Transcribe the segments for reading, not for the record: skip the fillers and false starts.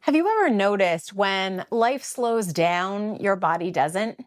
Have you ever noticed when life slows down, your body doesn't?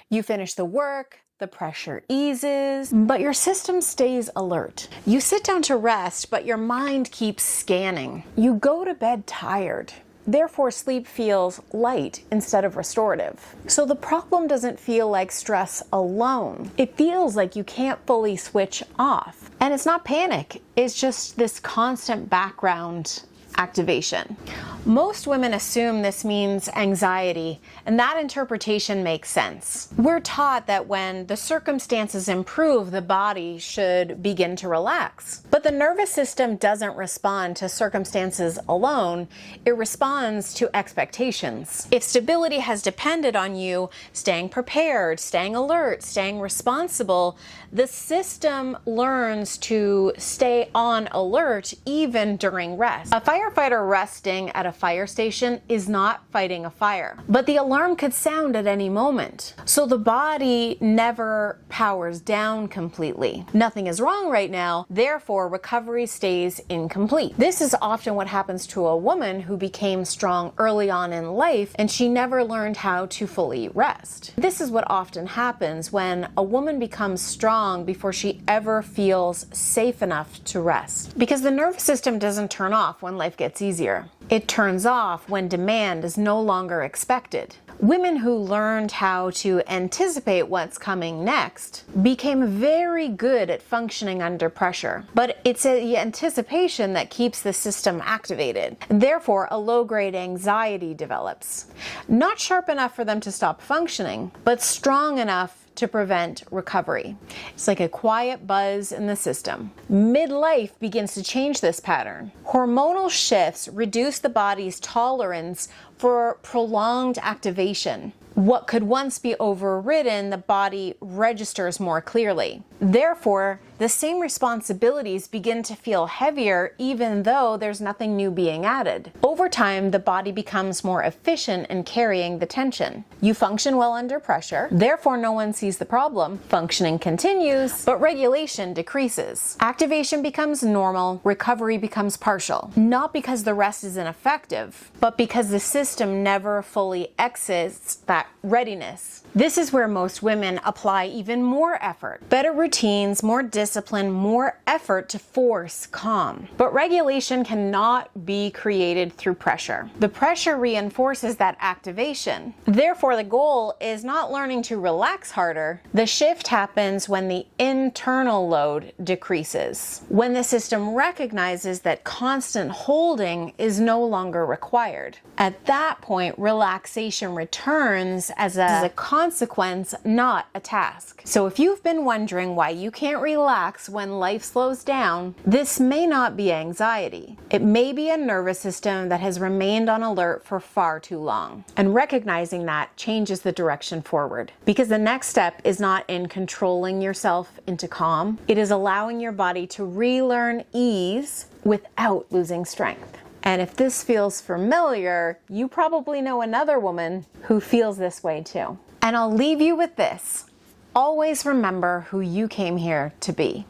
You finish the work, the pressure eases, but your system stays alert. You sit down to rest, but your mind keeps scanning. You go to bed tired. Therefore, sleep feels light instead of restorative. So the problem doesn't feel like stress alone. It feels like you can't fully switch off. And it's not panic, it's just this constant background activation. Most women assume this means anxiety, and that interpretation makes sense. We're taught that when the circumstances improve, the body should begin to relax. But the nervous system doesn't respond to circumstances alone, it responds to expectations. If stability has depended on you staying prepared, staying alert, staying responsible, the system learns to stay on alert even during rest. A firefighter resting at a fire station is not fighting a fire, but the alarm could sound at any moment. So the body never powers down completely. Nothing is wrong right now, therefore recovery stays incomplete. This is often what happens to a woman who became strong early on in life and she never learned how to fully rest. This is what often happens when a woman becomes strong before she ever feels safe enough to rest. Because the nervous system doesn't turn off when life gets easier. It turns off when demand is no longer expected. Women who learned how to anticipate what's coming next became very good at functioning under pressure. But it's the anticipation that keeps the system activated. Therefore, a low-grade anxiety develops. Not sharp enough for them to stop functioning, but strong enough to prevent recovery. It's like a quiet buzz in the system. Midlife begins to change this pattern. Hormonal shifts reduce the body's tolerance for prolonged activation. What could once be overridden, the body registers more clearly. Therefore, the same responsibilities begin to feel heavier even though there's nothing new being added. Over time, the body becomes more efficient in carrying the tension. You function well under pressure, therefore no one sees the problem. Functioning continues, but regulation decreases. Activation becomes normal, recovery becomes partial. Not because the rest is ineffective, but because the system never fully exits that readiness. This is where most women apply even more effort. Better routines, more discipline, more effort to force calm. But regulation cannot be created through pressure. The pressure reinforces that activation. Therefore, the goal is not learning to relax harder. The shift happens when the internal load decreases. When the system recognizes that constant holding is no longer required. At that point, relaxation returns as a consequence, not a task. So if you've been wondering why you can't relax when life slows down, this may not be anxiety. It may be a nervous system that has remained on alert for far too long. And recognizing that changes the direction forward. Because the next step is not in controlling yourself into calm. It is allowing your body to relearn ease without losing strength. And if this feels familiar, you probably know another woman who feels this way too. And I'll leave you with this. Always remember who you came here to be.